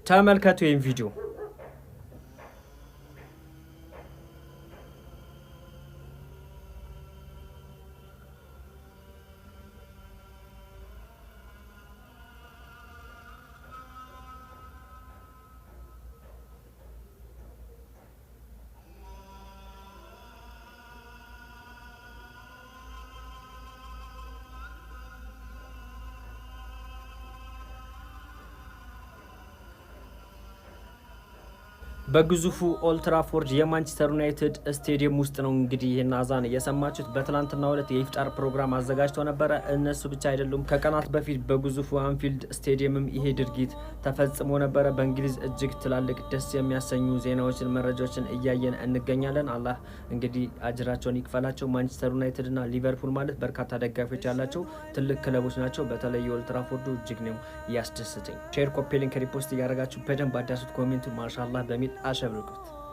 ተመልከቱ ይህን ቪዲዮ። በግዙፉ ኦልድ ትራፎርድ የማንቸስተር ዩናይትድ ስቴዲየም ውስጥ ነው እንግዲህ ይህን አዛን እየሰማችሁት። በትላንትናው ዕለት የኢፍጣር ፕሮግራም አዘጋጅተው ነበረ። እነሱ ብቻ አይደሉም፣ ከቀናት በፊት በግዙፉ አንፊልድ ስቴዲየምም ይሄ ድርጊት ተፈጽሞ ነበረ። በእንግሊዝ እጅግ ትላልቅ ደስ የሚያሰኙ ዜናዎችን፣ መረጃዎችን እያየን እንገኛለን። አላህ እንግዲህ አጅራቸውን ይክፈላቸው። ማንቸስተር ዩናይትድ እና ሊቨርፑል ማለት በርካታ ደጋፊዎች ያላቸው ትልቅ ክለቦች ናቸው። በተለይ የኦልድ ትራፎርዱ እጅግ ነው ያስደስተኝ። ሼር፣ ኮፒ ሊንክ፣ ሪፖስት እያደረጋችሁ በደንብ አዳሱት። ኮሜንቱ ማሻአላህ በሚል አሸብርቁት።